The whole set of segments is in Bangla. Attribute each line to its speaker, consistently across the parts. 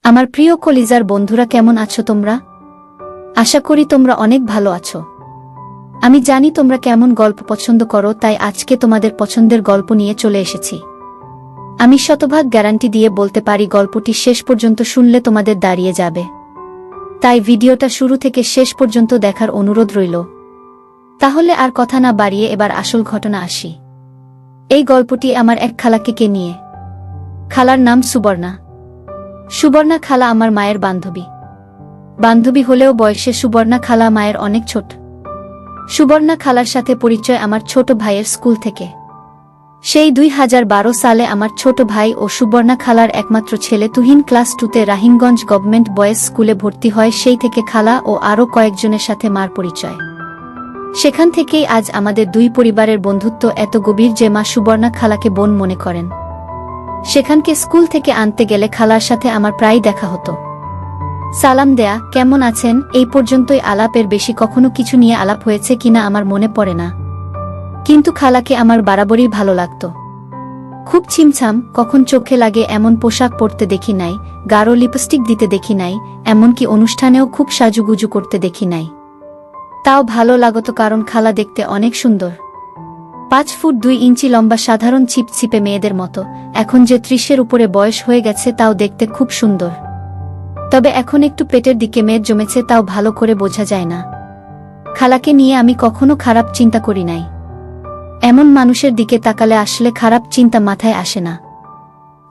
Speaker 1: আমার প্রিয় কলিজার বন্ধুরা, কেমন আছো তোমরা? আশা করি তোমরা অনেক ভালো আছো। আমি জানি তোমরা কেমন গল্প পছন্দ করো, তাই আজকে তোমাদের পছন্দের গল্প নিয়ে চলে এসেছি। আমি শতভাগ গ্যারান্টি দিয়ে বলতে পারি গল্পটি শেষ পর্যন্ত শুনলে তোমাদের দাঁড়িয়ে যাবে। তাই ভিডিওটা শুরু থেকে শেষ পর্যন্ত দেখার অনুরোধ রইল। তাহলে আর কথা না বাড়িয়ে এবার আসল ঘটনা আসি। এই গল্পটি আমার এক খালাকে নিয়ে। খালার নাম সুবর্ণা। সুবর্ণা খালা আমার মায়ের বান্ধবী হলেও বয়সে সুবর্ণা খালা মায়ের অনেক ছোট। সুবর্ণা খালার সাথে পরিচয় আমার ছোট ভাইয়ের স্কুল থেকে। সেই 2012 সালে আমার ছোট ভাই ও সুবর্ণা খালার একমাত্র ছেলে তুহিন ক্লাস 2তে রাহিমগঞ্জ গভর্নমেন্ট বয়েজ স্কুলে ভর্তি হয়। সেই থেকে খালা ও আরও কয়েকজনের সাথে মার পরিচয়। সেখান থেকেই আজ আমাদের দুই পরিবারের বন্ধুত্ব এত গভীর যে মা সুবর্ণা খালাকে বোন মনে করেন। সেখানকে স্কুল থেকে আনতে গেলে খালার সাথে আমার প্রায় দেখা হতো। সালাম দেয়া, কেমন আছেন, এই পর্যন্তই আলাপ। এর বেশি কখনো কিছু নিয়ে আলাপ হয়েছে কিনা আমার মনে পড়ে না। কিন্তু খালাকে আমার বরাবরই ভালো লাগত। খুব ছিমছাম, কখন চোখে লাগে এমন পোশাক পরতে দেখি নাই, গাঢ় লিপস্টিক দিতে দেখি নাই, এমনকি অনুষ্ঠানেও খুব সাজুগুজু করতে দেখি নাই। তাও ভালো লাগত, কারণ খালা দেখতে অনেক সুন্দর। 5 ফুট 2 ইঞ্চি লম্বা, সাধারণ ছিপছিপে মেয়েদের মতো। এখন যে 30-এর উপরে বয়স হয়ে গেছে, তাও দেখতে খুব সুন্দর। তবে এখন একটু পেটের দিকে মেদ জমেছে, তাও ভালো করে বোঝা যায় না। খালাকে নিয়ে আমি কখনো খারাপ চিন্তা করি নাই। এমন মানুষের দিকে তাকালে আসলে খারাপ চিন্তা মাথায় আসে না।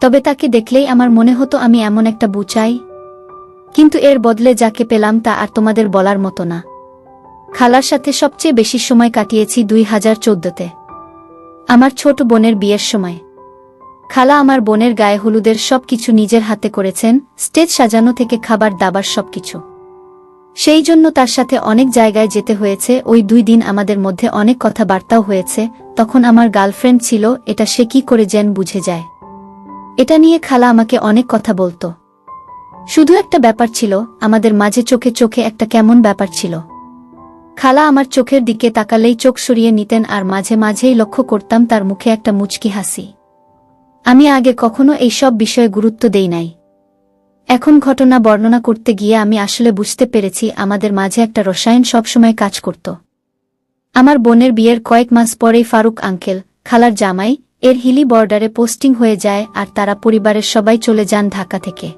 Speaker 1: তবে তাকে দেখলেই আমার মনে হতো আমি এমন একটা বউ চাই। কিন্তু এর বদলে যাকে পেলাম তা আর তোমাদের বলার মতো না। খালার সাথে সবচেয়ে বেশি সময় কাটিয়েছি 2014-তে, আমার ছোট বোনের বিয়ের সময়। খালা আমার বোনের গায়ে হলুদের সবকিছু নিজের হাতে করেছেন, স্টেজ সাজানো থেকে খাবার দাবার সবকিছু। সেই জন্য তার সাথে অনেক জায়গায় যেতে হয়েছে। ওই 2 দিন আমাদের মধ্যে অনেক কথাবার্তাও হয়েছে। তখন আমার গার্লফ্রেন্ড ছিল, এটা সে কি করে যেন বুঝে যায়। এটা নিয়ে খালা আমাকে অনেক কথা বলতো। শুধু একটা ব্যাপার ছিল, আমাদের মাঝে চোখে চোখে একটা কেমন ব্যাপার ছিল। খালা আমার চোখের দিকে তাকালেই চোখ সরিয়ে নিতেন, আর মাঝে মাঝেই লক্ষ্য করতাম তার মুখে একটা মুচকি হাসি। আমি আগে কখনো এই সব বিষয়ে গুরুত্ব দেই নাই। এখন ঘটনা বর্ণনা করতে গিয়ে আমি আসলে বুঝতে পেরেছি আমাদের মাঝে একটা রসায়ন সবসময় কাজ করত। আমার বোনের বিয়ের কয়েক মাস পরেই ফারুক আঙ্কেল, খালার জামাই, এর হিলি বর্ডারে পোস্টিং হয়ে যায়, আর তারা পরিবারের সবাই চলে যান ঢাকা থেকে।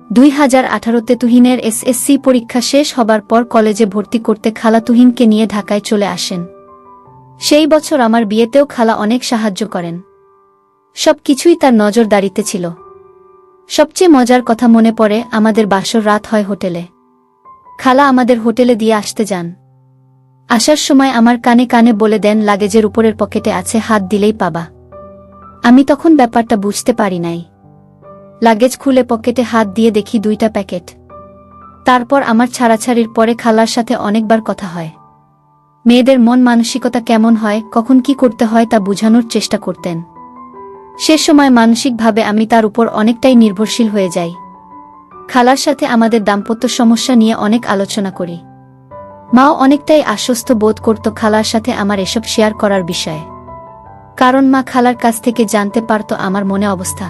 Speaker 1: 2018-তে তুহিনের এসএসসি পরীক্ষা শেষ হবার পর কলেজে ভর্তি করতে খালা তুহিনকে নিয়ে ঢাকায় চলে আসেন। সেই বছর আমার বিয়েতেও খালা অনেক সাহায্য করেন। সবকিছুই তার নজরদারিতে ছিল। সবচেয়ে মজার কথা মনে পড়ে, আমাদের বাসর রাত হয় হোটেলে। খালা আমাদের হোটেলে দিয়ে আসতে যান। আসার সময় আমার কানে কানে বলে দেন, লাগেজের উপরের পকেটে আছে, হাত দিলেই পাবা। আমি তখন ব্যাপারটা বুঝতে পারি নাই। লাগেজ খুলে পকেটে হাত দিয়ে দেখি 2টা প্যাকেট। তারপর আমার ছাড়াছাড়ির পরে খালার সাথে অনেকবার কথা হয়। মেয়েদের মন মানসিকতা কেমন হয়, কখন কি করতে হয় তা বুঝানোর চেষ্টা করতেন। সে সময় মানসিকভাবে আমি তার উপর অনেকটাই নির্ভরশীল হয়ে যাই। খালার সাথে আমাদের দাম্পত্য সমস্যা নিয়ে অনেক আলোচনা করি। মাও অনেকটাই আশ্বস্ত বোধ করত খালার সাথে আমার এসব শেয়ার করার বিষয়ে, কারণ মা খালার কাছ থেকে জানতে পারত আমার মনে অবস্থা।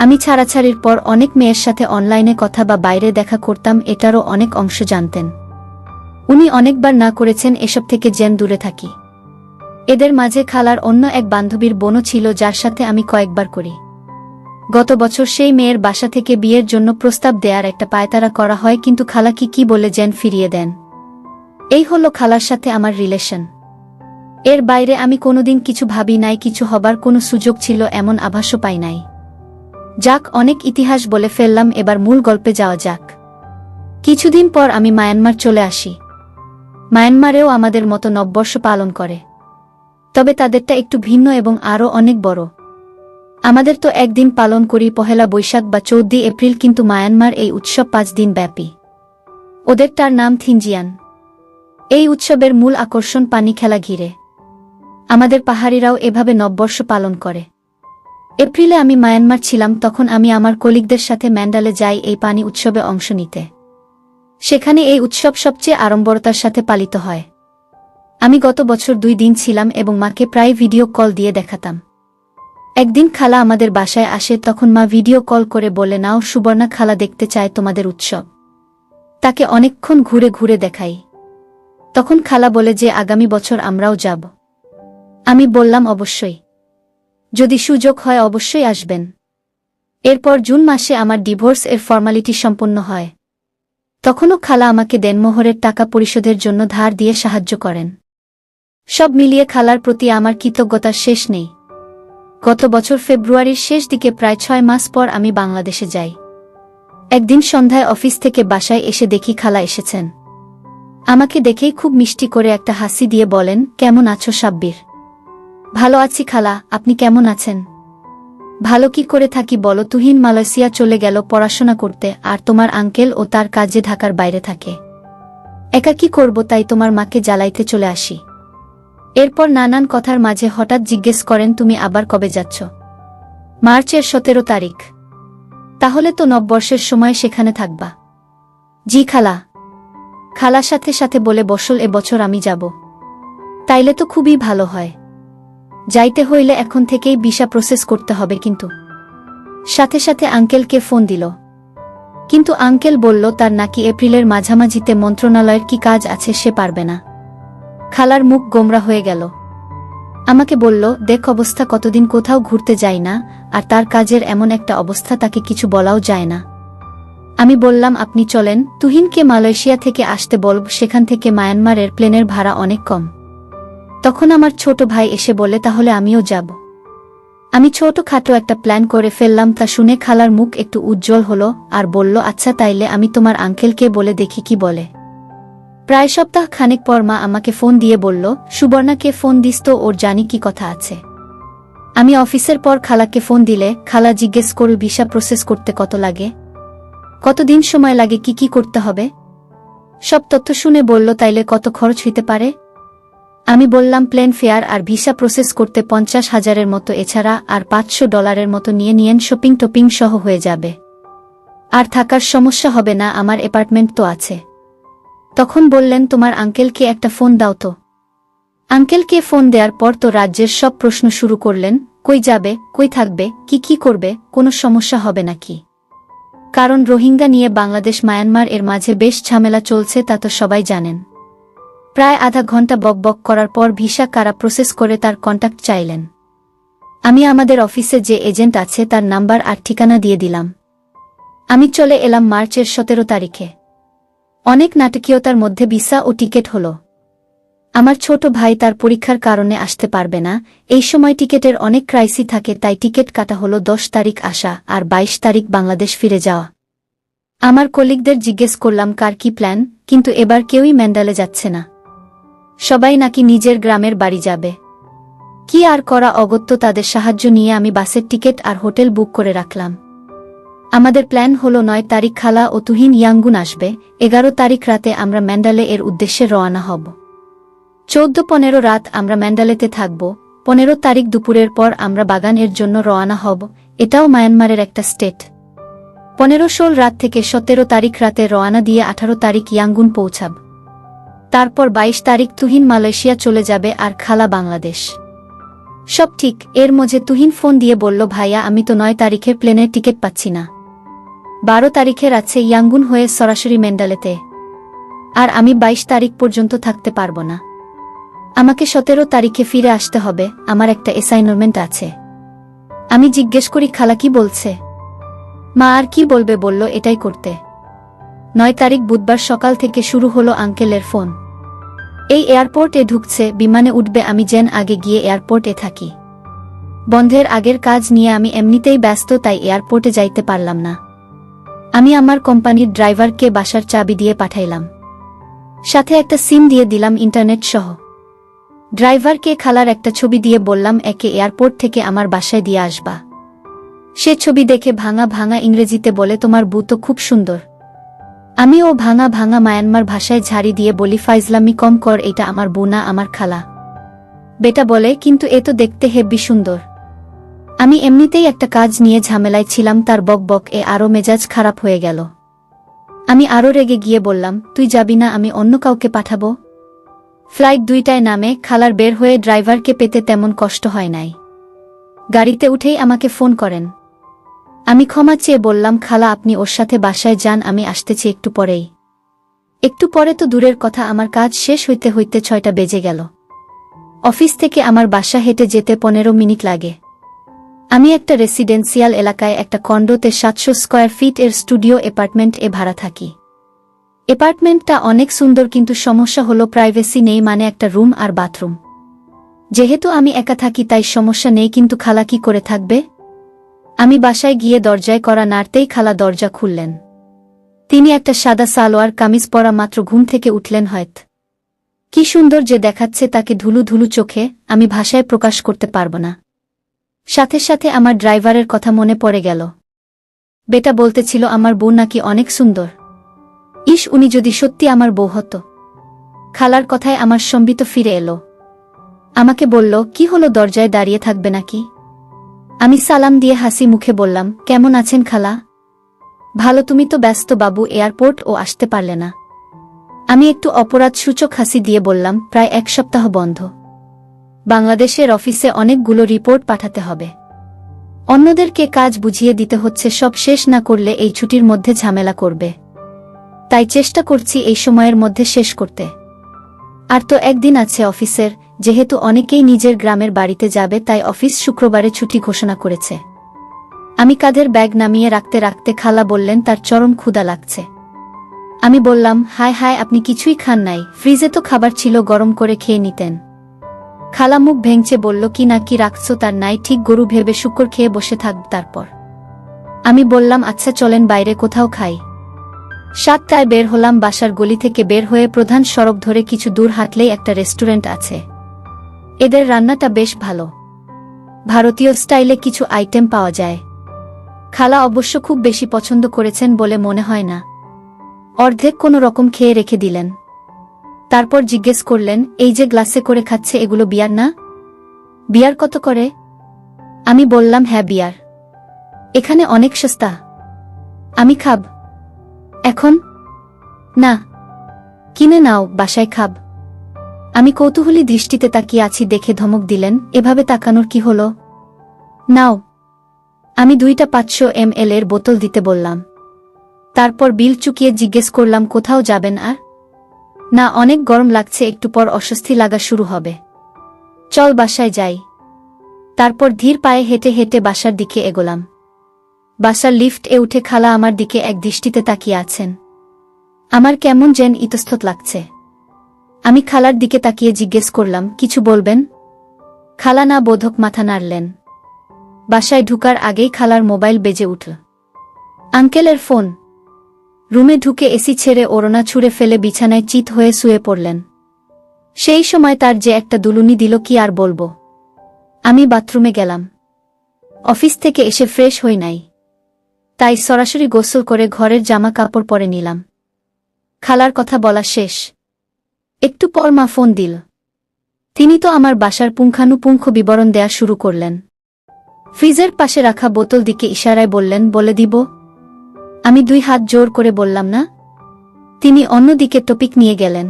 Speaker 1: আমি ছাড়াছাড়ির পর অনেক মেয়ের সাথে অনলাইনে কথা বা বাইরে দেখা করতাম, এটারও অনেক অংশ জানতেন। উনি অনেকবার না করেছেন এসব থেকে যেন দূরে থাকি। এদের মাঝে খালার অন্য এক বান্ধবীর বোনও ছিল, যার সাথে আমি কয়েকবার করি। গত বছর সেই মেয়ের বাসা থেকে বিয়ের জন্য প্রস্তাব দেয়ার একটা পায়তারা করা হয়, কিন্তু খালা কি বলে যেন ফিরিয়ে দেন। এই হলো খালার সাথে আমার রিলেশন। এর বাইরে আমি কোনোদিন কিছু ভাবি নাই, কিছু হবার কোনো সুযোগ ছিল এমন আভাসও পাই নাই। যাক, অনেক ইতিহাস বলে ফেললাম, এবার মূল গল্পে যাওয়া যাক। কিছুদিন পর আমি মায়ানমার চলে আসি। মায়ানমারেও আমাদের মতো নববর্ষ পালন করে, তবে তাদেরটা একটু ভিন্ন এবং আরও অনেক বড়। আমাদের তো একদিন পালন করি, পহেলা বৈশাখ বা 14 এপ্রিল, কিন্তু মায়ানমার এই উৎসব 5 দিন ব্যাপী। ওদেরটার নাম থিনজিয়ান। এই উৎসবের মূল আকর্ষণ পানি খেলা ঘিরে। আমাদের পাহাড়িরাও এভাবে নববর্ষ পালন করে। এপ্রিলে আমি মায়ানমার ছিলাম, তখন আমি আমার কলিগদের সাথে ম্যান্ডালে যাই এই পানি উৎসবে অংশ নিতে। সেখানে এই উৎসব সবচেয়ে আড়ম্বরতার সাথে পালিত হয়। আমি গত বছর 2 দিন ছিলাম এবং মাকে প্রায় ভিডিও কল দিয়ে দেখাতাম। একদিন খালা আমাদের বাসায় আসে, তখন মা ভিডিও কল করে বলে, নাও সুবর্ণা খালা দেখতে চায় তোমাদের উৎসব। তাকে অনেকক্ষণ ঘুরে ঘুরে দেখাই। তখন খালা বলে যে আগামী বছর আমরাও যাব। আমি বললাম অবশ্যই, যদি সুযোগ হয় অবশ্যই আসবেন। এরপর জুন মাসে আমার ডিভোর্স এর ফর্মালিটি সম্পন্ন হয়। তখনও খালা আমাকে দেনমোহরের টাকা পরিশোধের জন্য ধার দিয়ে সাহায্য করেন। সব মিলিয়ে খালার প্রতি আমার কৃতজ্ঞতার শেষ নেই। গত বছর ফেব্রুয়ারির শেষ দিকে প্রায় 6 মাস পর আমি বাংলাদেশে যাই। একদিন সন্ধ্যায় অফিস থেকে বাসায় এসে দেখি খালা এসেছেন। আমাকে দেখেই খুব মিষ্টি করে একটা হাসি দিয়ে বলেন, কেমন আছো সাব্বির? ভালো আছি খালা, আপনি কেমন আছেন? ভালো কি করে থাকি বলো, তুহিন মালয়েশিয়া চলে গেল পড়াশোনা করতে, আর তোমার আঙ্কেল ও তার কাজে ঢাকার বাইরে থাকে। একা কি করব, তাই তোমার মাকে জ্বালাইতে চলে আসি। এরপর নানান কথার মাঝে হঠাৎ জিজ্ঞেস করেন, তুমি আবার কবে যাচ্ছ? মার্চের 17 তারিখ। তাহলে তো নববর্ষের সময় সেখানে থাকবা। জি খালা। খালার সাথে সাথে বলে বসল, এবছর আমি যাব। তাইলে তো খুবই ভালো হয়। যাইতে হইলে এখন থেকেই ভিসা প্রসেস করতে হবে কিন্তু। সাথে সাথে আঙ্কেলকে ফোন দিল, কিন্তু আঙ্কেল বলল তার নাকি এপ্রিলের মাঝামাঝিতে মন্ত্রণালয়ের কি কাজ আছে, সে পারবে না। খালার মুখ গোমরা হয়ে গেল। আমাকে বলল, দেখ অবস্থা, কতদিন কোথাও ঘুরতে যাই না, আর তার কাজের এমন একটা অবস্থা, তাকে কিছু বলাও যায় না। আমি বললাম, আপনি চলেন, তুহিনকে মালয়েশিয়া থেকে আসতে বলব, সেখান থেকে মায়ানমারের প্লেনের ভাড়া অনেক কম। তখন আমার ছোট ভাই এসে বলে, তাহলে আমিও যাব। আমি ছোটখাটো একটা প্ল্যান করে ফেললাম। তা শুনে খালার মুখ একটু উজ্জ্বল হলো আর বলল, আচ্ছা তাইলে আমি তোমার আঙ্কেলকে বলে দেখি কি বলে। প্রায় সপ্তাহ খানেক পর মা আমাকে ফোন দিয়ে বলল, সুবর্ণাকে ফোন দিস তো, ওর জানি কি কথা আছে। আমি অফিসের পর খালাকে ফোন দিলে খালা জিজ্ঞেস করল, ভিসা প্রসেস করতে কত লাগে, কতদিন সময় লাগে, কি কি করতে হবে। সব তথ্য শুনে বলল, তাইলে কত খরচ হইতে পারে। আমি বললাম, প্লেন ফেয়ার আর ভিসা প্রসেস করতে 50,000-এর মতো, এছাড়া আর $500 মতো নিয়ে নিয়েন, শপিং টপিং সহ হয়ে যাবে। আর থাকার সমস্যা হবে না, আমার অ্যাপার্টমেন্ট তো আছে। তখন বললেন, তোমার আঙ্কেলকে একটা ফোন দাও তো। আঙ্কেলকে ফোন দেওয়ার পর তো রাজ্যের সব প্রশ্ন শুরু করলেন, কই যাবে, কই থাকবে, কি কি করবে, কোনো সমস্যা হবে নাকি। কারণ রোহিঙ্গা নিয়ে বাংলাদেশ মায়ানমার এর মাঝে বেশ ঝামেলা চলছে, তা তো সবাই জানেন। প্রায় আধা ঘন্টা বকবক করার পর ভিসা কারা প্রসেস করে তার কন্ট্যাক্ট চাইলেন। আমি আমাদের অফিসে যে এজেন্ট আছে তার নাম্বার আর ঠিকানা দিয়ে দিলাম। আমি চলে এলাম মার্চের 17 তারিখে। অনেক নাটকীয়তার মধ্যে ভিসা ও টিকিট হলো। আমার ছোট ভাই তার পরীক্ষার কারণে আসতে পারবে না। এই সময় টিকিটের অনেক ক্রাইসি থাকে, তাই টিকিট কাটা হলো 10 তারিখ আসা আর 22 তারিখ বাংলাদেশ ফিরে যাওয়া। আমার কলিগদের জিজ্ঞেস করলাম কার কি প্ল্যান, কিন্তু এবার কেউই ম্যান্ডালে যাচ্ছে না। সবাই নাকি নিজের গ্রামের বাড়ি যাবে। কি আর করা, অগত্য তাদের সাহায্য নিয়ে আমি বাসের টিকিট আর হোটেল বুক করে রাখলাম। আমাদের প্ল্যান হলো 9 তারিখ খালা ও তুহিন ইয়াঙ্গুন আসবে, 11 তারিখ রাতে আমরা ম্যান্ডালে এর উদ্দেশ্যে রওনা হব। 14-15 রাত আমরা ম্যান্ডালেতে থাকব। 15 তারিখ দুপুরের পর আমরা বাগান এর জন্য রওনা হব, এটাও মায়ানমারের একটা স্টেট। 15-16 রাত থেকে 17 তারিখ রাতে রওনা দিয়ে 18 তারিখ ইয়াঙ্গুন পৌঁছাব। তারপর 22 তারিখ তুহিন মালয়েশিয়া চলে যাবে আর খালা বাংলাদেশ। সব ঠিক। এর মধ্যে তুহিন ফোন দিয়ে বলল, ভাইয়া আমি তো 9 তারিখের প্লেনের টিকিট পাচ্ছি না। 12 তারিখের আছে ইয়াঙ্গুন হয়ে সরাসরি ম্যান্ডালেতে, আর আমি 22 তারিখ পর্যন্ত থাকতে পারব না। আমাকে 17 তারিখে ফিরে আসতে হবে, আমার একটা অ্যাসাইনমেন্ট আছে। আমি জিজ্ঞেস করি, খালা কি বলছে? মা আর কি বলবে, বলল এটাই করতে। 9 তারিখ বুধবার সকাল থেকে শুরু হলো আঙ্কেলের ফোন। এই এয়ারপোর্টে ঢুকছে, বিমানে উঠবে, আমি যেন আগে গিয়ে এয়ারপোর্টে থাকি। বন্ধের আগের কাজ নিয়ে আমি এমনিতেই ব্যস্ত, তাই এয়ারপোর্টে যাইতে পারলাম না। আমি আমার কোম্পানির ড্রাইভারকে বাসার চাবি দিয়ে পাঠাইলাম, সাথে একটা সিম দিয়ে দিলাম ইন্টারনেট সহ। ড্রাইভারকে খালার একটা ছবি দিয়ে বললাম, একে এয়ারপোর্ট থেকে আমার বাসায় দিয়ে আসবা। সে ছবি দেখে ভাঙা ভাঙা ইংরেজিতে বলে, তোমার বউ তো খুব সুন্দর। আমিও ভাঙা ভাঙা মায়ানমার ভাষায় ঝাড়ি দিয়ে বলি, ফাইজলামি কম কর, এটা আমার বউ না, আমার খালা। বেটা বলে, কিন্তু এ তো দেখতে হেব্বি সুন্দর। আমি এমনিতেই একটা কাজ নিয়ে ঝামেলায় ছিলাম, তার বক বক এ আরও মেজাজ খারাপ হয়ে গেল। আমি আরও রেগে গিয়ে বললাম, তুই যাবি না, আমি অন্য কাউকে পাঠাবো। ফ্লাইট 2টায় নামে খালার বের হয়ে ড্রাইভারকে পেতে তেমন কষ্ট হয় নাই। গাড়িতে উঠেই আমাকে ফোন করেন। আমি ক্ষমা চেয়ে বললাম, খালা আপনি ওর সাথে বাসায় যান, আমি আসতেছি একটু পরেই। একটু পরে তো দূরের কথা, আমার কাজ শেষ হইতে হইতে 6টা বেজে গেল। অফিস থেকে আমার বাসা হেঁটে যেতে 15 মিনিট লাগে। আমি একটা রেসিডেন্সিয়াল এলাকায় একটা কন্ডোতে 700 স্কয়ার ফিট এর স্টুডিও অ্যাপার্টমেন্ট এ ভাড়া থাকি। অ্যাপার্টমেন্টটা অনেক সুন্দর, কিন্তু সমস্যা হলো প্রাইভেসি নেই, মানে একটা রুম আর বাথরুম। যেহেতু আমি একা থাকি তাই সমস্যা নেই, কিন্তু খালা কি করে থাকবে? আমি বাসায় গিয়ে দরজায় কড়া নাড়তেই খালা দরজা খুললেন। তিনি একটা সাদা সালোয়ার কামিজ পরা মাত্র ঘুম থেকে উঠলেন। হয়তো কি সুন্দর যে দেখাচ্ছে তাকে ধুলু ধুলু চোখে, আমি ভাষায় প্রকাশ করতে পারব না। সাথে সাথে আমার ড্রাইভারের কথা মনে পড়ে গেল। বেটা বলতেছিল আমার বউ নাকি অনেক সুন্দর। ইস, উনি যদি সত্যি আমার বউ হতো। খালার কথায় আমার সম্বিত ফিরে এলো। আমাকে বলল, কি হলো, দরজায় দাঁড়িয়ে থাকবে নাকি? আমি সালাম দিয়ে হাসি মুখে বললাম, কেমন আছেন খালা? ভালো, তুমি তো ব্যস্ত বাবু, এয়ারপোর্ট ও আসতে পারলে না। আমি একটু অপরাধসূচক হাসি দিয়ে বললাম, প্রায় 1 সপ্তাহ বন্ধ। বাংলাদেশের অফিসে অনেকগুলো রিপোর্ট পাঠাতে হবে, অন্যদেরকে কাজ বুঝিয়ে দিতে হচ্ছে, সব শেষ না করলে এই ছুটির মধ্যে ঝামেলা করবে। তাই চেষ্টা করছি এই সময়ের মধ্যে শেষ করতে। আর তো একদিন আছে অফিসের, যেহেতু অনেকেই নিজের গ্রামের বাড়িতে যাবে তাই অফিস শুক্রবারে ছুটি ঘোষণা করেছে। আমি কাঁধের ব্যাগ নামিয়ে রাখতে রাখতে খালা বললেন তার চরম ক্ষুধা লাগছে। আমি বললাম, হায় হায়, আপনি কিছুই খান নাই? ফ্রিজে তো খাবার ছিল, গরম করে খেয়ে নিতেন। খালা মুখ ভেঙচে বলল, কি না কি রাখছো তার নাই ঠিক, গরু ভেবে শুকর খেয়ে বসে থাক তারপর। আমি বললাম, আচ্ছা চলেন বাইরে কোথাও খাই। 7টায় বের হলাম বাসার গলি থেকে। বের হয়ে প্রধান সড়ক ধরে কিছু দূর হাঁটলেই একটা রেস্টুরেন্ট আছে। এদের রান্নাটা বেশ ভালো, ভারতীয় স্টাইলে কিছু আইটেম পাওয়া যায়। খালা অবশ্য খুব বেশি পছন্দ করেছেন বলে মনে হয় না, অর্ধেক কোনো রকম খেয়ে রেখে দিলেন। তারপর জিজ্ঞেস করলেন, এই যে গ্লাসে করে খাচ্ছে এগুলো বিয়ার না? বিয়ার কত করে? আমি বললাম, হ্যাঁ বিয়ার, এখানে অনেক সস্তা। আমি খাব এখন? না, কিনে নাও, বাসায় খাব। আমি কৌতূহলী দৃষ্টিতে তাকিয়ে আছি দেখে ধমক দিলেন, এভাবে তাকানোর কি হলো? নাও। আমি 2টা 500 ml এর বোতল দিতে বললাম। তারপর বিল চুকিয়ে জিজ্ঞেস করলাম, কোথাও যাবেন আর? না, অনেক গরম লাগছে, একটু পর অস্বস্তি লাগা শুরু হবে। চল বাসায় যাই। তারপর ধীর পায়ে হেঁটে হেঁটে বাসার দিকে এগোলাম। বাসার লিফট এ উঠে খালা আমার দিকে এক দৃষ্টিতে তাকিয়ে আছেন। আমার কেমন যেন ইতস্তত লাগছে। আমি খালার দিকে তাকিয়ে জিজ্ঞেস করলাম, কিছু বলবেন? খালা না বোধক মাথা নাড়লেন। বাসায় ঢুকার আগেই খালার মোবাইল বেজে উঠল। আঙ্কেলের ফোন। রুমে ঢুকে এসি ছেড়ে ওড়না ছুঁড়ে ফেলে বিছানায় চিত হয়ে শুয়ে পড়লেন। সেই সময় তার যে একটা দুলুনি দিল কি আর বলবো। আমি বাথরুমে গেলাম। অফিস থেকে এসে ফ্রেশ হই নাই, তাই সরাসরি গোসল করে ঘরের জামা কাপড় পরে নিলাম। খালার কথা বলা শেষ। একটু পর মা ফোন দিল। তিনি তো আমার বাসার পুঙ্খানুপুঙ্খ বিবরণ দেয়া শুরু করলেন। ফ্রিজের পাশে রাখা বোতল দিকে ইশারায় বললেন, বলে দিব? আমি 2 হাত জোর করে বললাম না। তিনি অন্যদিকে টপিক নিয়ে গেলেন,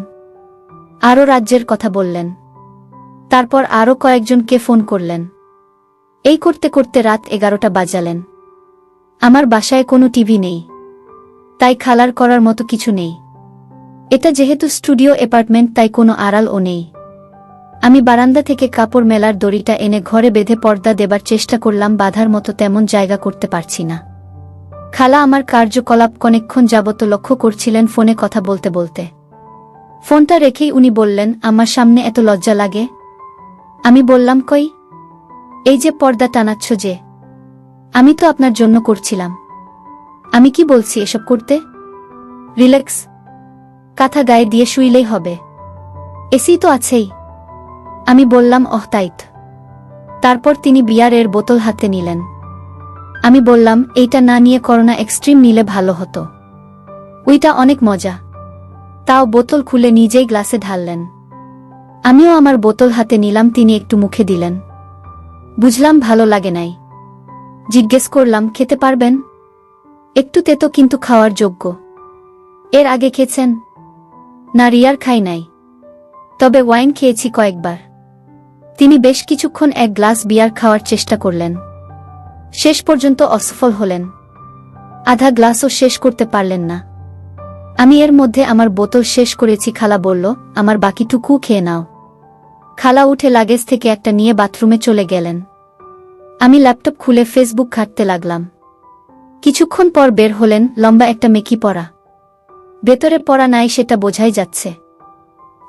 Speaker 1: আরও রাজ্যের কথা বললেন। তারপর আরও কয়েকজনকে ফোন করলেন। এই করতে করতে রাত 11টা বাজালেন। আমার বাসায় কোনো টিভি নেই, তাই খালার করার মতো কিছু নেই। এটা যেহেতু স্টুডিও অ্যাপার্টমেন্ট তাই কোনো আড়ালও নেই। আমি বারান্দা থেকে কাপড় মেলার দড়িটা এনে ঘরে বেঁধে পর্দা দেবার চেষ্টা করলাম, বাঁধার মতো তেমন জায়গা করতে পারছি না। খালা আমার কার্যকলাপ অনেকক্ষণ যাবত লক্ষ্য করছিলেন ফোনে কথা বলতে বলতে। ফোনটা রেখেই উনি বললেন, আমার সামনে এত লজ্জা লাগে? আমি বললাম, কই? এই যে পর্দা টানাচ্ছ যে, আমি তো আপনার জন্য করছিলাম। আমি কি বলছি এসব করতে? রিল্যাক্স, কাঁথা গায়ে দিয়ে শুইলেই হবে, এসি তো আছেই। আমি বললাম, তাইত। তারপর তিনি বিয়ারের বোতল হাতে নিলেন। আমি বললাম, এইটা না নিয়ে করোনা এক্সট্রিম নিলে ভালো হতো, ওইটা অনেক মজা। তাও বোতল খুলে নিজেই গ্লাসে ঢাললেন। আমিও আমার বোতল হাতে নিলাম। তিনি একটু মুখে দিলেন। বুঝলাম ভালো লাগে নাই। জিজ্ঞেস করলাম, খেতে পারবেন? একটু তেতো কিন্তু খাওয়ার যোগ্য। এর আগে খেয়েছেন? না, রিয়ার খাই নাই, তবে ওয়াইন খেয়েছি কয়েকবার। তিনি বেশ কিছুক্ষণ এক গ্লাস বিয়ার খাওয়ার চেষ্টা করলেন। শেষ পর্যন্ত অসফল হলেন। আধা গ্লাসও শেষ করতে পারলেন না। আমি এর মধ্যে আমার বোতল শেষ করেছি। খালা বলল, আমার বাকিটুকু খেয়ে নাও। খালা উঠে লাগেজ থেকে একটা নিয়ে বাথরুমে চলে গেলেন। আমি ল্যাপটপ খুলে ফেসবুক ঘাঁটতে লাগলাম। কিছুক্ষণ পর বের হলেন, লম্বা একটা মেকি পরা। ভেতরে পরা নাই সেটা বোঝাই যাচ্ছে।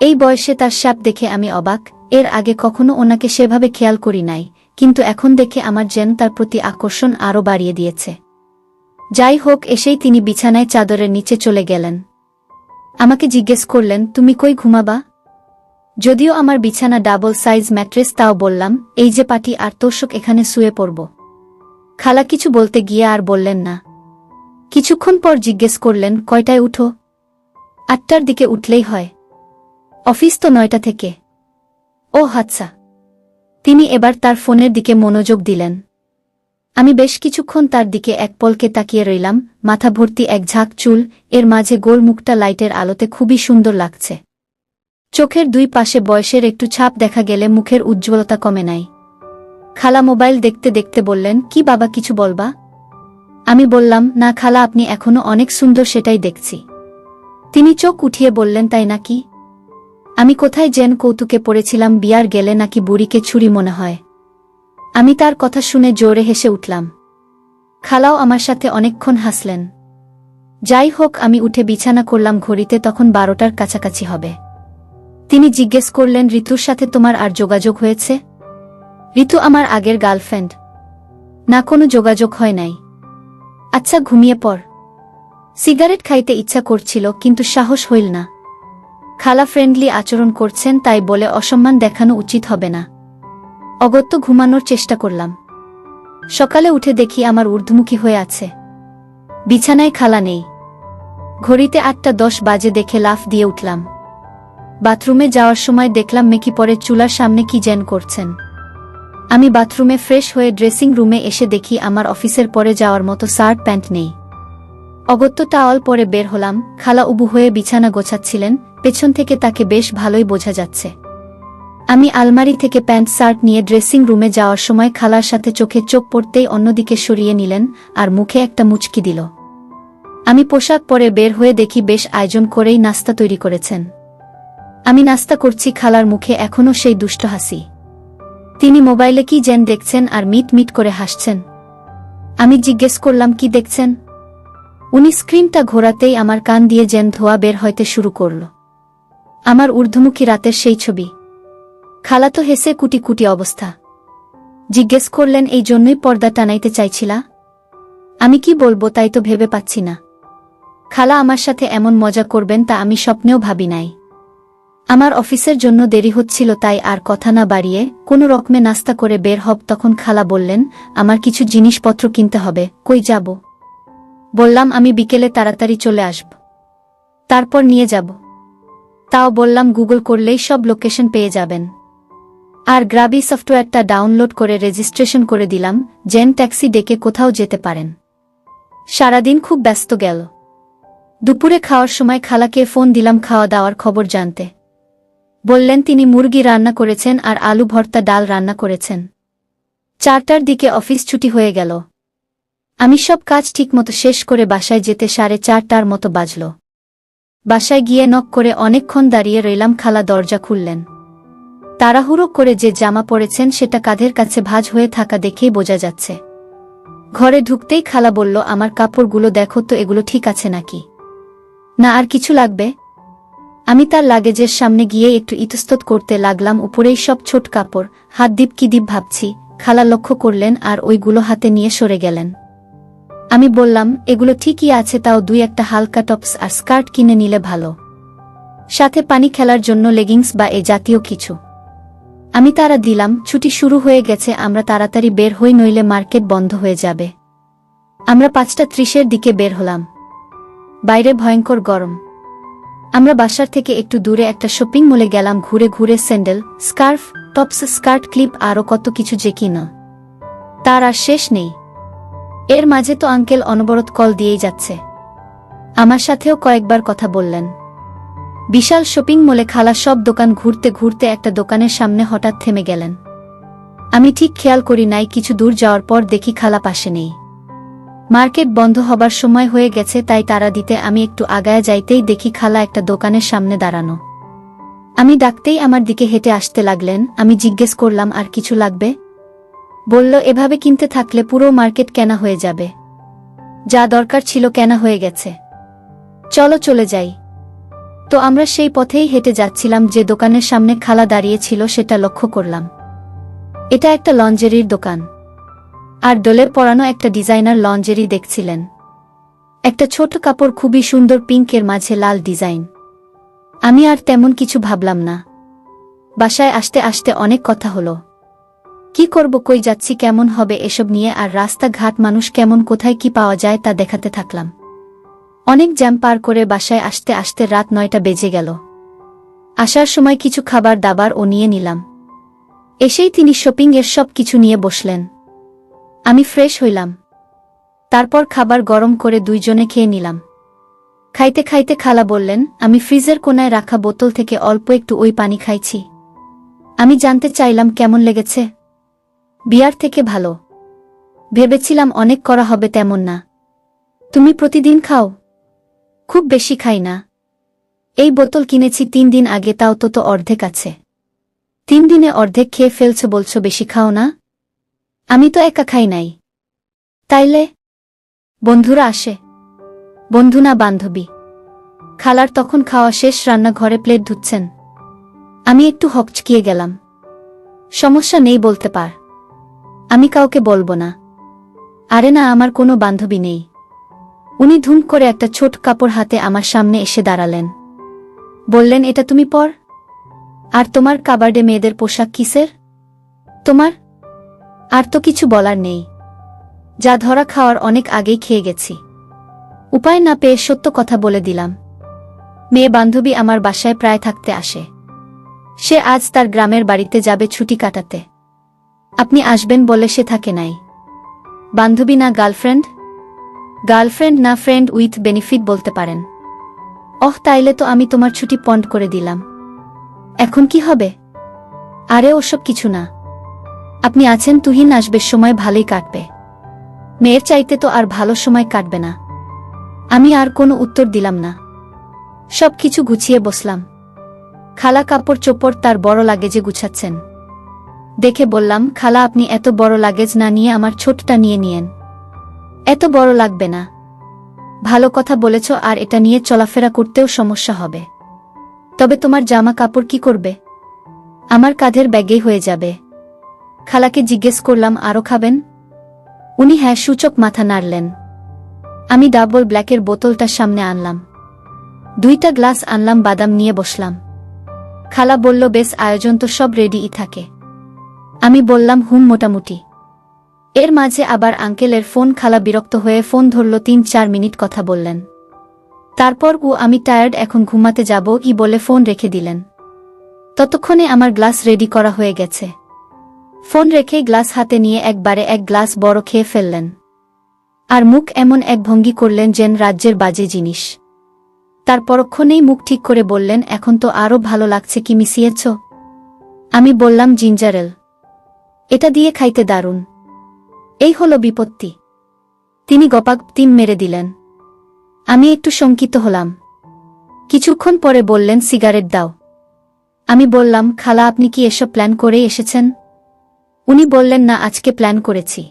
Speaker 1: এই বয়সে তার শ্যাপ দেখে আমি অবাক। এর আগে কখনো ওনাকে সেভাবে খেয়াল করি নাই, কিন্তু এখন দেখে আমার যেন তার প্রতি আকর্ষণ আরও বাড়িয়ে দিয়েছে। যাই হোক, এসেই তিনি বিছানায় চাদরের নিচে চলে গেলেন। আমাকে জিজ্ঞেস করলেন, তুমি কই ঘুমাবা? যদিও আমার বিছানা ডাবল সাইজ ম্যাট্রেস, তাও বললাম, এই যে পাটি আর তোষক, এখানে শুয়ে পড়ব। খালা কিছু বলতে গিয়ে আর বললেন না। কিছুক্ষণ পর জিজ্ঞেস করলেন, কয়টায় উঠো? 8টার দিকে উঠলেই হয়। অফিস তো 9টা থেকে। ও আচ্ছা। তিনি এবার তার ফোনের দিকে মনোযোগ দিলেন। আমি বেশ কিছুক্ষণ তার দিকে এক পলকে তাকিয়ে রইলাম। মাথা ভর্তি এক ঝাঁক চুল, এর মাঝে গোল মুখটা লাইটের আলোতে খুবই সুন্দর লাগছে। চোখের দুই পাশে বয়সের একটু ছাপ দেখা গেলে মুখের উজ্জ্বলতা কমে নাই। খালা মোবাইল দেখতে দেখতে বললেন, কি বাবা, কিছু বলবা? আমি বললাম, না খালা, আপনি এখনো অনেক সুন্দর, সেটাই দেখছি। তিনি চোখ উঠিয়ে বললেন, তাই নাকি? আমি কোথায় যেন কৌতুকে পড়েছিলাম, বিয়ার গেলে নাকি বুড়িকে ছুরি মনে হয়। আমি তার কথা শুনে জোরে হেসে উঠলাম। খালাও আমার সাথে অনেকক্ষণ হাসলেন। যাই হোক, আমি উঠে বিছানা করলাম। ঘড়িতে তখন 12টার কাছাকাছি হবে। তিনি জিজ্ঞেস করলেন, ঋতুর সাথে তোমার আর যোগাযোগ হয়েছে? ঋতু আমার আগের গার্লফ্রেন্ড। না, কোনো যোগাযোগ হয় নাই। আচ্ছা, ঘুমিয়ে পড়। সিগারেট খাইতে ইচ্ছা করছিল, কিন্তু সাহস হইল না। খালা ফ্রেন্ডলি আচরণ করছেন, তাই বলে অসম্মান দেখানো উচিত হবে না। অগত্য ঘুমানোর চেষ্টা করলাম। সকালে উঠে দেখি আমার ঊর্ধ্বমুখী হয়ে আছে। বিছানায় খালা নেই। ঘড়িতে 8টা 10 বাজে দেখে লাফ দিয়ে উঠলাম। বাথরুমে যাওয়ার সময় দেখলাম মেকি পরে চুলার সামনে কি যেন করছেন। আমি বাথরুমে ফ্রেশ হয়ে ড্রেসিং রুমে এসে দেখি আমার অফিসের পরে যাওয়ার মতো শার্ট প্যান্ট নেই। অগত্য টাওয়াল পরে বের হলাম। খালা উবু হয়ে বিছানা গোছাচ্ছিলেন, পেছন থেকে তাকে বেশ ভালোই বোঝা যাচ্ছে। আমি আলমারি থেকে প্যান্ট শার্ট নিয়ে ড্রেসিং রুমে যাওয়ার সময় খালার সাথে চোখে চোখ পড়তেই অন্যদিকে সরিয়ে নিলেন আর মুখে একটা মুচকি দিল। আমি পোশাক পরে বের হয়ে দেখি বেশ আয়োজন করেই নাস্তা তৈরি করেছেন। আমি নাস্তা করছি, খালার মুখে এখনও সেই দুষ্ট হাসি। তিনি মোবাইলে কি যেন দেখছেন আর মিট মিট করে হাসছেন। আমি জিজ্ঞেস করলাম, কি দেখছেন? উনি স্ক্রিনটা ঘোরাতেই আমার কান দিয়ে যেন ধোয়া বের হইতে শুরু করল। আমার ঊর্ধ্বমুখী রাতের সেই ছবি। খালা তো হেসে কুটি কুটি অবস্থা। জিজ্ঞেস করলেন, এই জন্যই পর্দা টানাইতে চাইছিলা? আমি কি বলবো তাই তো ভেবে পাচ্ছি না। খালা আমার সাথে এমন মজা করবেন তা আমি স্বপ্নেও ভাবি নাই। আমার অফিসের জন্য দেরি হচ্ছিল, তাই আর কথা না বাড়িয়ে কোনো রকমে নাস্তা করে বের হব। তখন খালা বললেন, আমার কিছু জিনিসপত্র কিনতে হবে। কই যাব? বললাম, আমি বিকেলে তাড়াতাড়ি চলে আসব, তারপর নিয়ে যাব। তাও বললাম, গুগল করলেই সব লোকেশন পেয়ে যাবেন। আর গ্রাবি সফটওয়্যারটা ডাউনলোড করে রেজিস্ট্রেশন করে দিলাম, যেন ট্যাক্সি ডেকে কোথাও যেতে পারেন। সারাদিন খুব ব্যস্ত গেল। দুপুরে খাওয়ার সময় খালাকে ফোন দিলাম খাওয়া দাওয়ার খবর জানতে। বললেন তিনি মুরগি রান্না করেছেন আর আলু ভর্তা ডাল রান্না করেছেন। 4টার দিকে অফিস ছুটি হয়ে গেল। আমি সব কাজ ঠিকমতো শেষ করে বাসায় যেতে 4:30টার মতো বাজল। বাসায় গিয়ে নক করে অনেকক্ষণ দাঁড়িয়ে রইলাম। খালা দরজা খুললেন। তাড়াহুড়ো করে যে জামা পরেছেন সেটা কাঁধের কাছে ভাঁজ হয়ে থাকা দেখেই বোঝা যাচ্ছে। ঘরে ঢুকতেই খালা বলল, আমার কাপড়গুলো দেখো তো, এগুলো ঠিক আছে নাকি? না, আর কিছু লাগবে? আমি তার লাগেজের সামনে গিয়ে একটু ইতস্তত করতে লাগলাম। উপরেই সব ছোট কাপড়, হাত দ্বীপ কি দ্বীপ ভাবছি। খালা লক্ষ্য করলেন আর ওইগুলো হাতে নিয়ে সরে গেলেন। আমি বললাম, এগুলো ঠিকই আছে, তাও 2-1টা হালকা টপস আর স্কার্ট কিনে নিলে ভালো, সাথে পানি খেলার জন্য লেগিংস বা এ জাতীয় কিছু। আমি তারা দিলাম। ছুটি শুরু হয়ে গেছে, আমরা তাড়াতাড়ি বের হই, নইলে মার্কেট বন্ধ হয়ে যাবে। আমরা 5:30-এর দিকে বের হলাম। বাইরে ভয়ঙ্কর গরম। আমরা বাসার থেকে একটু দূরে একটা শপিং মলে গেলাম। ঘুরে ঘুরে sandal, scarf, tops, skirt, clip আরও কত কিছু যে কিনা তার আর শেষ নেই। এর মাঝে তো আঙ্কেল অনবরত কল দিয়েই যাচ্ছে। আমার সাথেও কয়েকবার কথা বললেন। বিশাল শপিং মলে খালা সব দোকান ঘুরতে ঘুরতে একটা দোকানের সামনে হঠাৎ থেমে গেলেন। আমি ঠিক খেয়াল করি নাই, কিছু দূর যাওয়ার পর দেখি খালা পাশে নেই। মার্কেট বন্ধ হবার সময় হয়ে গেছে, তাই তাড়া দিতে আমি একটু আগায়া যাইতেই দেখি খালা একটা দোকানের সামনে দাঁড়ানো। আমি ডাকতেই আমার দিকে হেঁটে আসতে লাগলেন। আমি জিজ্ঞেস করলাম, আর কিছু লাগবে? বলল, এভাবে কিনতে থাকলে পুরো মার্কেট কেনা হয়ে যাবে। যা দরকার ছিল কেনা হয়ে গেছে, চলো চলে যাই। তো আমরা সেই পথেই হেঁটে যাচ্ছিলাম। যে দোকানের সামনে খালা দাঁড়িয়ে ছিল সেটা লক্ষ্য করলাম। এটা একটা লঞ্জেরির দোকান, আর ডোলে পরানো একটা ডিজাইনার লঞ্জেরি দেখছিলেন। একটা ছোট কাপড়, খুবই সুন্দর, পিঙ্কের মাঝে লাল ডিজাইন। আমি আর তেমন কিছু ভাবলাম না। বাসায় আসতে আসতে অনেক কথা হলো। কি করব, কই যাচ্ছি, কেমন হবে, এসব নিয়ে, আর রাস্তাঘাট, মানুষ কেমন, কোথায় কি পাওয়া যায় তা দেখাতে থাকলাম। অনেক জ্যাম পার করে বাসায় আসতে আসতে রাত 9টা বেজে গেল। আসার সময় কিছু খাবার দাবার ও নিয়ে নিলাম। এসেই তিনি শপিং এর সব কিছু নিয়ে বসলেন। আমি ফ্রেশ হইলাম। তারপর খাবার গরম করে দুইজনে খেয়ে নিলাম। খাইতে খাইতে খালা বললেন, আমি ফ্রিজের কোনায় রাখা বোতল থেকে অল্প একটু ওই পানি খাইছি। আমি জানতে চাইলাম, কেমন লেগেছে? বিয়ার থেকে ভালো। ভেবেছিলাম অনেক করা হবে, তেমন না। তুমি প্রতিদিন খাও? খুব বেশি খাই না। এই বোতল কিনেছি 3 দিন আগে, তাও তো অর্ধেক আছে। 3 দিনে অর্ধেক খেয়ে ফেলছো, বলছো বেশি খাও না? আমি তো একা খাই নাই। তাইলে? বন্ধুরা আসে। বন্ধু না, বান্ধবী। খালার তখন খাওয়া শেষ, রান্নাঘরে প্লেট ধুচ্ছেন। আমি একটু হকচকিয়ে গেলাম। সমস্যা নেই, বলতে পার। আমি কাউকে বলবো না। আরে না, আমার কোনো বান্ধবী নেই। উনি ধুম করে একটা ছোট কাপড় হাতে আমার সামনে এসে দাঁড়ালেন। বললেন, এটা তুমি পর। আর তোমার কাবার্ডে মেয়েদের পোশাক কিসের? তোমার? আর তো কিছু বলার নেই। যা ধরা খাওয়ার অনেক আগেই খেয়ে গেছি। উপায় না পেয়ে সত্য কথা বলে দিলাম। মেয়ে বান্ধবী আমার বাসায় প্রায় থাকতে আসে। সে আজ তার গ্রামের বাড়িতে যাবে ছুটি কাটাতে। আপনি আসবেন বলে সে থাকে নাই। বান্ধবী না গার্লফ্রেন্ড? গার্লফ্রেন্ড না, ফ্রেন্ড উইথ বেনিফিট বলতে পারেন। তাইলে তো আমি তোমার ছুটি পন্ড করে দিলাম। এখন কি হবে? আরে ওসব কিছু না। আপনি আছেন, তুহিন আসবে, সময় ভালোই কাটবে। মেয়ের চাইতে তো আর ভালো সময় কাটবে না। আমি আর কোনো উত্তর দিলাম না। সব কিছু গুছিয়ে বসলাম। খালা কাপড় চোপড় তার বড় লাগেজে গুছাচ্ছেন। দেখে বললাম, খালা, আপনি এত বড় লাগেজ না নিয়ে আমার ছোটটা নিয়ে নিয়েন। এত বড় লাগবে না। ভালো কথা বলেছ, আর এটা নিয়ে চলাফেরা করতেও সমস্যা হবে। তবে তোমার জামা কাপড় কি করবে? আমার কাঁধের ব্যাগেই হয়ে যাবে। খালাকে জিজ্ঞেস করলাম, আরও খাবেন? উনি হ্যাঁ সূচক মাথা নাড়লেন। আমি ডাবল ব্ল্যাকের বোতলটার সামনে আনলাম। 2টা গ্লাস আনলাম, বাদাম নিয়ে বসলাম। খালা বলল, বেশ, আয়োজন তো সব রেডিই থাকে। আমি বললাম, মোটামুটি। এর মাঝে আবার আঙ্কেলের ফোন। খালা বিরক্ত হয়ে ফোন ধরল। 3-4 মিনিট কথা বললেন। তারপর আমি টায়ার্ড, এখন ঘুমাতে যাব বলে ফোন রেখে দিলেন। ততক্ষণে আমার গ্লাস রেডি করা হয়ে গেছে। ফোন রেখেই গ্লাস হাতে নিয়ে একবারে 1 গ্লাস বড় খেয়ে ফেললেন। আর মুখ এমন এক ভঙ্গি করলেন যেন রাজ্যের বাজে জিনিস। তার পরক্ষণেই মুখ ঠিক করে বললেন, এখন তো আরও ভালো লাগছে, কি মিশিয়েছ? আমি বললাম, জিঞ্জার এল। এটা দিয়ে খাইতে দারুণ। এই হলো বিপত্তি। তিনি গপাক তিম মেরে দিলেন। আমি একটু শঙ্কিত হলাম। কিছুক্ষণ পরে বললেন, সিগারেট দাও। আমি বললাম, খালা, আপনি কি এসব প্ল্যান করেই এসেছেন? উনি বললেন, না, আজকে প্ল্যান করেছি।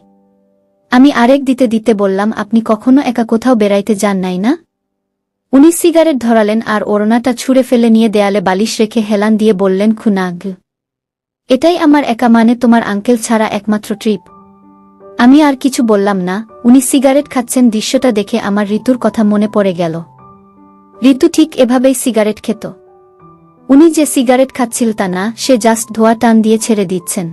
Speaker 1: আমি আরেক দিতে দিতে বললাম, আপনি কখনো একা কোথাও বেড়াইতে যান নাই না? উনি সিগারেট ধরালেন আর ওড়নাটা ছুঁড়ে ফেলে নিয়ে দেয়ালে বালিশ রেখে হেলান দিয়ে বললেন, খুনাগ। এটাই আমার একা মানে তোমার আঙ্কেল ছাড়া একমাত্র ট্রিপ। আমি আর কিছু বললাম না। উনি সিগারেট খাচ্ছেন, দৃশ্যটা দেখে আমার ঋতুর কথা মনে পড়ে গেল। ঋতু ঠিক এভাবেই সিগারেট খেত। উনি যে সিগারেট খাচ্ছিল তা না, সে জাস্ট ধোয়া টান দিয়ে ছেড়ে দিচ্ছেন।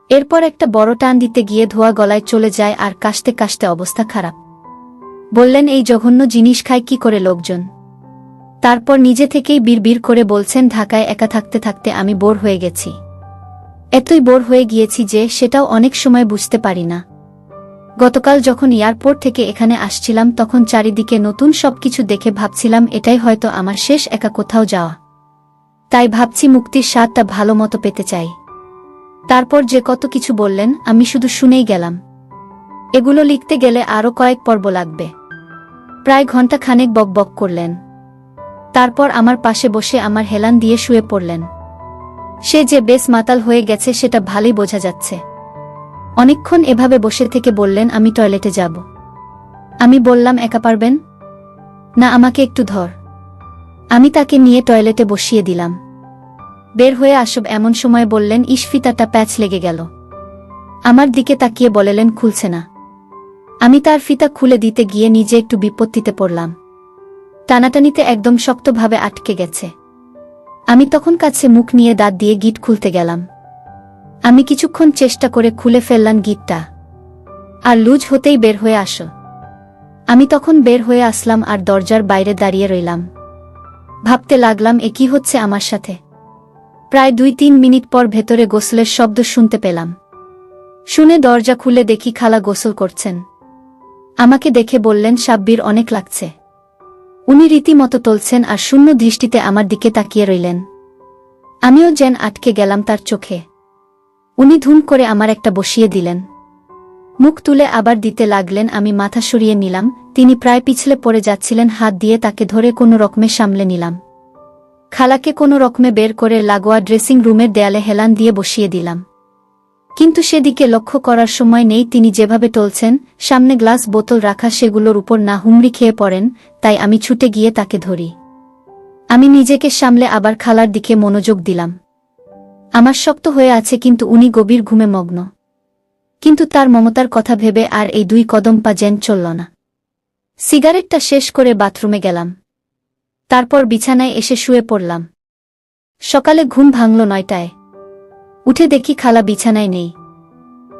Speaker 1: এরপর একটা বড় টান দিতে গিয়ে ধোয়া গলায় চলে যায় আর কাশতে কাশতে অবস্থা খারাপ। বললেন, এই জঘন্য জিনিস খায় কি করে লোকজন? তারপর নিজে থেকেই বিড়বিড় করে বলছেন, ঢাকায় একা থাকতে থাকতে আমি বোর হয়ে গেছি। এতই বোর হয়ে গিয়েছি যে সেটাও অনেক সময় বুঝতে পারি না। গতকাল যখন এয়ারপোর্ট থেকে এখানে আসছিলাম তখন চারিদিকে নতুন সবকিছু দেখে ভাবছিলাম এটাই হয়তো আমার শেষ একা কোথাও যাওয়া। তাই ভাবছি মুক্তির স্বাদটা ভালো মতো পেতে চাই। তারপর যে কত কিছু বললেন আমি শুধু শুনেই গেলাম। এগুলো লিখতে গেলে আরও কয়েক পর্ব লাগবে। প্রায় ঘন্টা খানেক বকবক করলেন। তারপর আমার পাশে বসে আমার হেলান দিয়ে শুয়ে পড়লেন। সে যে বেশ মাতাল হয়ে গেছে সেটা ভালোই বোঝা যাচ্ছে। অনেকক্ষণ এভাবে বসে থেকে বললেন, আমি টয়লেটে যাব। আমি বললাম, একা পারবেন? না, আমাকে একটু ধর। আমি তাকে নিয়ে টয়লেটে বসিয়ে দিলাম। বের হয়ে আসব এমন সময় বললেন, ফিতাটা প্যাচ লেগে গেল। আমার দিকে তাকিয়ে বললেন, খুলছে না। আমি তার ফিতা খুলে দিতে গিয়ে নিজে একটু বিপত্তিতে পড়লাম। টানাটানিতে একদম শক্তভাবে আটকে গেছে। আমি তখন কাছে মুখ নিয়ে দাঁত দিয়ে গিট খুলতে গেলাম। আমি কিছুক্ষণ চেষ্টা করে খুলে ফেললাম গিটটা। আর লুজ হতেই বের হয়ে আসো। আমি তখন বের হয়ে আসলাম আর দরজার বাইরে দাঁড়িয়ে রইলাম। ভাবতে লাগলাম, এ কি হচ্ছে আমার সাথে। প্রায় 2-3 মিনিট পর ভেতরে গোসলের শব্দ শুনতে পেলাম। শুনে দরজা খুলে দেখি খালা গোসল করছেন। আমাকে দেখে বললেন, সাব্বির, অনেক লাগছে। উনি রীতিমতো টলছেন আর শূন্য দৃষ্টিতে আমার দিকে তাকিয়ে রইলেন। আমিও যেন আটকে গেলাম তার চোখে। উনি ধুম করে আমার একটা বসিয়ে দিলেন। মুখ তুলে আবার দিতে লাগলেন। আমি মাথা সরিয়ে নিলাম। তিনি প্রায় পিছলে পড়ে যাচ্ছিলেন। হাত দিয়ে তাকে ধরে কোনো রকমে সামলে নিলাম। খালাকে কোনো রকমে বের করে লাগোয়া ড্রেসিং রুমের দেয়ালে হেলান দিয়ে বসিয়ে দিলাম। কিন্তু সেদিকে লক্ষ্য করার সময় নেই। তিনি যেভাবে টলছেন, সামনে গ্লাস বোতল রাখা, সেগুলোর উপর না হুমড়ি খেয়ে পড়েন। তাই আমি ছুটে গিয়ে তাকে ধরি। আমি নিজেকে সামলে আবার খালার দিকে মনোযোগ দিলাম। আমার শক্ত হয়ে আছে, কিন্তু উনি গভীর ঘুমে মগ্ন। কিন্তু তার মমতার কথা ভেবে আর এই 2 কদম পা যেন চলল না। সিগারেটটা শেষ করে বাথরুমে গেলাম। তারপর বিছানায় এসে শুয়ে পড়লাম। সকালে ঘুম ভাঙল 9টায়। উঠে দেখি খালা বিছানায় নেই।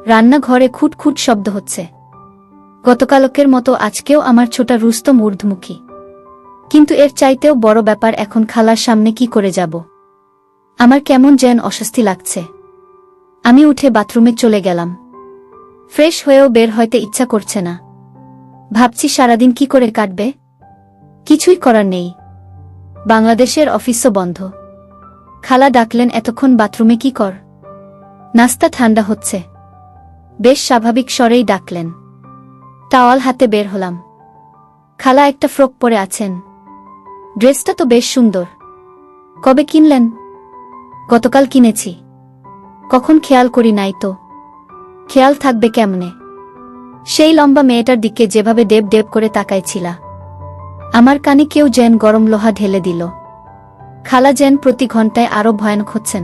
Speaker 1: রান্নাঘরে খুটখুট শব্দ হচ্ছে। গতকালকের মতো আজকেও আমার ছোটা রুস্তম ঊর্ধ্বমুখী। কিন্তু এর চাইতেও বড় ব্যাপার, এখন খালার সামনে কি করে যাব। আমার কেমন যেন অস্বস্তি লাগছে। আমি উঠে বাথরুমে চলে গেলাম। ফ্রেশ হয়েও বের হইতে ইচ্ছা করছে না। ভাবছি সারাদিন কি করে কাটবে। কিছুই করার নেই। বাংলাদেশের অফিসও বন্ধ। খালা ডাকলেন, এতক্ষণ বাথরুমে কি কর? নাস্তা ঠান্ডা হচ্ছে। বেশ স্বাভাবিক স্বরেই ডাকলেন। টাওয়াল হাতে বের হলাম। খালা একটা ফ্রক পরে আছেন। ড্রেসটা তো বেশ সুন্দর। কবে কিনলেন? গতকাল কিনেছি। কখন খেয়াল করি নাই তো। খেয়াল থাকবে কেমনে? সেই লম্বা মেয়েটার দিকে যেভাবে ডেব ডেব করে তাকাইছিলা। আমার কানে কেউ যেন গরম লোহা ঢেলে দিল। খালা যেন প্রতি ঘন্টায় আরো ভয়ানক হচ্ছেন।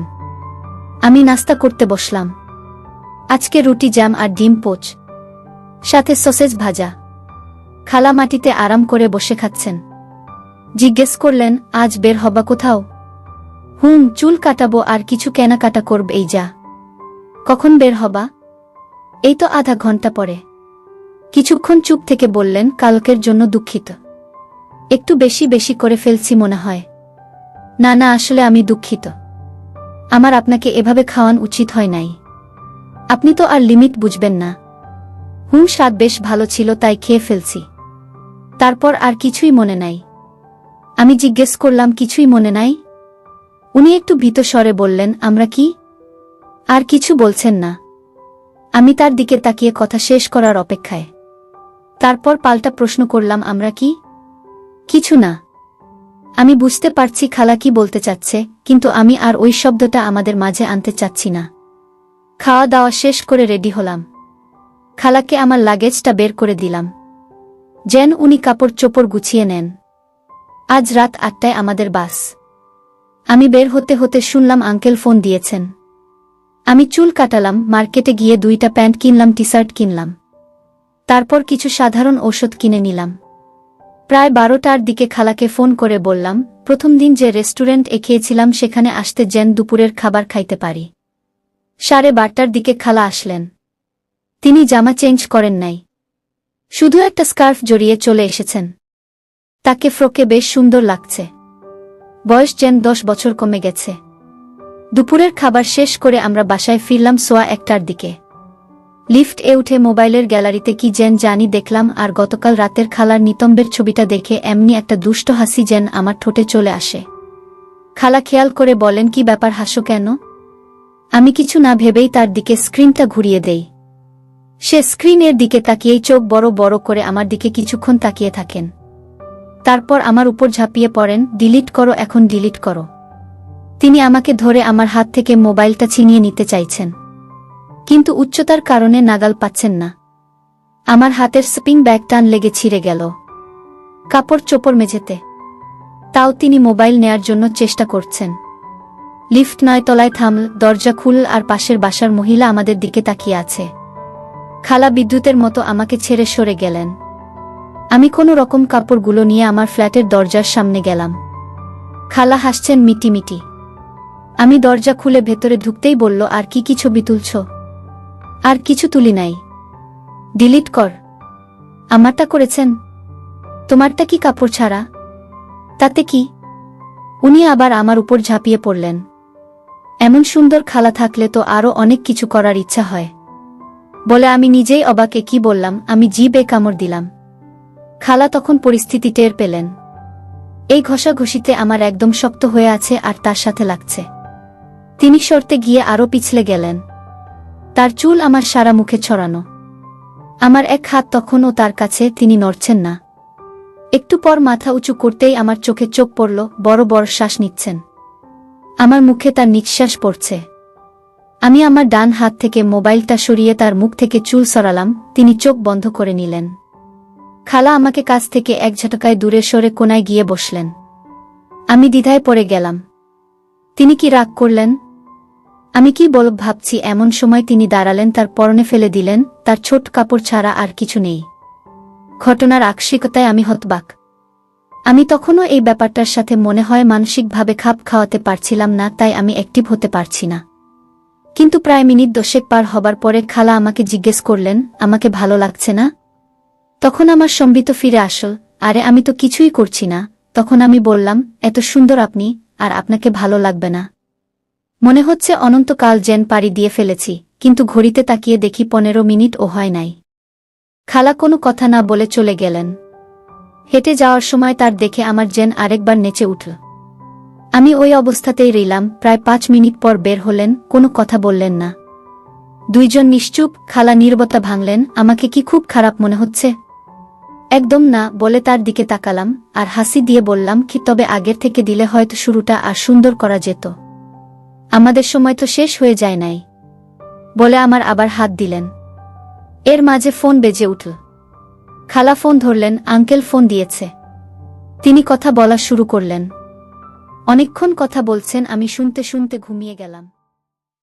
Speaker 1: আমি নাস্তা করতে বসলাম। আজকে রুটি, জ্যাম আর ডিম পোচ, সাথে সসেজ ভাজা। খালা মাটিতে আরাম করে বসে খাচ্ছেন। জিজ্ঞেস করলেন, আজ বের হবা কোথাও? চুল কাটাবো আর কিছু কেনাকাটা করব। এই যা। কখন বের হবা? এই তো আধা ঘন্টা পরে। কিছুক্ষণ চুপ থেকে বললেন, কালকের জন্য দুঃখিত। একটু বেশি বেশি করে ফেলছি মনে হয়। না না, আসলে আমি দুঃখিত। আমার আপনাকে এভাবে খাওয়ান উচিত হয় নাই। আপনি তো আর লিমিট বুঝবেন না। স্বাদ বেশ ভালো ছিল, তাই খেয়ে ফেলছি। তারপর আর কিছুই মনে নাই। আমি জিজ্ঞেস করলাম, কিছুই মনে নাই? উনি একটু ভীত স্বরে বললেন, আমরা কি? আর কিছু বলছেন না। আমি তার দিকে তাকিয়ে কথা শেষ করার অপেক্ষায়। তারপর পাল্টা প্রশ্ন করলাম, আমরা কি? কিছু না। আমি বুঝতে পারছি খালা কি বলতে চাচ্ছে, কিন্তু আমি আর ওই শব্দটা আমাদের মাঝে আনতে চাচ্ছি না। খাওয়া দাওয়া শেষ করে রেডি হলাম। খালাকে আমার লাগেজটা বের করে দিলাম, যেন উনি কাপড় চোপড় গুছিয়ে নেন। আজ রাত 8টায় আমাদের বাস। আমি বের হতে হতে শুনলাম আঙ্কেল ফোন দিয়েছেন। আমি চুল কাটালাম, মার্কেটে গিয়ে 2টা প্যান্ট কিনলাম, টি শার্ট কিনলাম। তারপর কিছু সাধারণ ঔষধ কিনে নিলাম। প্রায় 12টার দিকে খালাকে ফোন করে বললাম, প্রথম দিন যে রেস্টুরেন্টে খেয়েছিলাম সেখানে আসতে, যেন দুপুরের খাবার খাইতে পারি। 12:30টার দিকে খালা আসলেন। তিনি জামা চেঞ্জ করেন নাই, শুধু একটা স্কার্ফ জড়িয়ে চলে এসেছেন। তাকে ফ্রকে বেশ সুন্দর লাগছে। বয়স যেন 10 বছর কমে গেছে। দুপুরের খাবার শেষ করে আমরা বাসায় ফিরলাম 1:15টার দিকে। লিফটে উঠে মোবাইলের গ্যালারিতে কি যেন জানি দেখলাম, আর গতকাল রাতের খালার নিতম্বের ছবিটা দেখে এমনি একটা দুষ্ট হাসি যেন আমার ঠোঁটে চলে আসে। খালা খেয়াল করে বলেন, কি ব্যাপার, হাসো কেন? আমি কিছু না ভেবেই তার দিকে স্ক্রিনটা ঘুরিয়ে দেই। সে স্ক্রিনের দিকে তাকিয়েই চোখ বড় বড় করে আমার দিকে কিছুক্ষণ তাকিয়ে থাকেন। তারপর আমার উপর ঝাঁপিয়ে পড়েন, ডিলিট করো, এখন ডিলিট করো। তিনি আমাকে ধরে আমার হাত থেকে মোবাইলটা ছিনিয়ে নিতে চাইছেন, কিন্তু উচ্চতার কারণে নাগাল পাচ্ছেন না। আমার হাতের স্পিং ব্যাগ টান লেগে ছিঁড়ে গেল, কাপড় চোপড় মেঝেতে। তাও তিনি মোবাইল নেয়ার জন্য চেষ্টা করছেন। লিফট 9 তলায় থামল, দরজা খুলল, আর পাশের বাসার মহিলা আমাদের দিকে তাকিয়ে আছে। খালা বিদ্যুতের মতো আমাকে ছেড়ে সরে গেলেন। আমি কোনো রকম কাপড়গুলো নিয়ে আমার ফ্ল্যাটের দরজার সামনে গেলাম। খালা হাসছেন মিটি মিটি। আমি দরজা খুলে ভেতরে ঢুকতেই বলল, আর কি ছবি তুলছ? আর কিছু তুলি নাই। ডিলিট কর। আমারটা করেছেন? তোমারটা কি কাপড় ছাড়া? তাতে কি? উনি আবার আমার উপর ঝাঁপিয়ে পড়লেন। এমন সুন্দর খালা থাকলে তো আরও অনেক কিছু করার ইচ্ছা হয় বলে আমি নিজেই অবাকে কি বললাম, আমি জিভে কামড় দিলাম। খালা তখন পরিস্থিতি টের পেলেন। এই ঘষাঘষিতে আমার একদম শক্ত হয়ে আছে আর তার সাথে লাগছে। তিনি সরতে গিয়ে আরও পিছলে গেলেন। তার চুল আমার সারা মুখে ছড়ানো। আমার এক হাত তখনও তার কাছে, তিনি নড়ছেন না। একটু পর মাথা উঁচু করতেই আমার চোখে চোখ পড়ল, বড় বড় শ্বাস নিচ্ছেন। আমার মুখে তার নিঃশ্বাস পড়ছে। আমি আমার ডান হাত থেকে মোবাইলটা সরিয়ে তার মুখ থেকে চুল সরালাম। তিনি চোখ বন্ধ করে নিলেন। খালা আমাকে কাছ থেকে এক ঝটকায় দূরে সরে কোনায় গিয়ে বসলেন। আমি দ্বিধায় পড়ে গেলাম। তিনি কি রাগ করলেন? আমি কি বলব ভাবছি, এমন সময় তিনি দাঁড়ালেন, তার পরনে ফেলে দিলেন। তার ছোট কাপড় ছাড়া আর কিছু নেই। ঘটনার আকস্মিকতায় আমি হতবাক। আমি তখনও এই ব্যাপারটার সাথে মনে হয় মানসিকভাবে খাপ খাওয়াতে পারছিলাম না, তাই আমি অ্যাক্টিভ হতে পারছি না। কিন্তু প্রায় মিনিট 10 পার হবার পরে খালা আমাকে জিজ্ঞেস করলেন, আমাকে ভালো লাগছে না? তখন আমার সম্বিত ফিরে আসল, আরে আমি তো কিছুই করছি না। তখন আমি বললাম, এত সুন্দর আপনি, আর আপনাকে ভালো লাগবে না? মনে হচ্ছে অনন্তকাল যেন পাড়ি দিয়ে ফেলেছি, কিন্তু ঘড়িতে তাকিয়ে দেখি 15 মিনিটও হয় নাই। খালা কোনো কথা না বলে চলে গেলেন। হেঁটে যাওয়ার সময় তার দেখে আমার যেন আরেকবার নেচে উঠল। আমি ওই অবস্থাতেই রইলাম। প্রায় 5 মিনিট পর বের হলেন, কোনো কথা বললেন না। দুইজন নিশ্চুপ। খালা নীরবতা ভাঙলেন। আমাকে কি খুব খারাপ মনে হচ্ছে? একদম না বলে তার দিকে তাকালাম, আর হাসি দিয়ে বললাম, কি তবে আগের থেকে দিলে হয়তো শুরুটা আর সুন্দর করা যেত। আমাদের সময় তো শেষ হয়ে যায় নাই বলে আমার আবার হাত দিলেন। এর মাঝে ফোন বেজে উঠল। খালা ফোন ধরলেন। আঙ্কেল ফোন দিয়েছে। তিনি কথা বলা শুরু করলেন। অনেকক্ষণ কথা বলছেন। আমি শুনতে শুনতে ঘুমিয়ে গেলাম।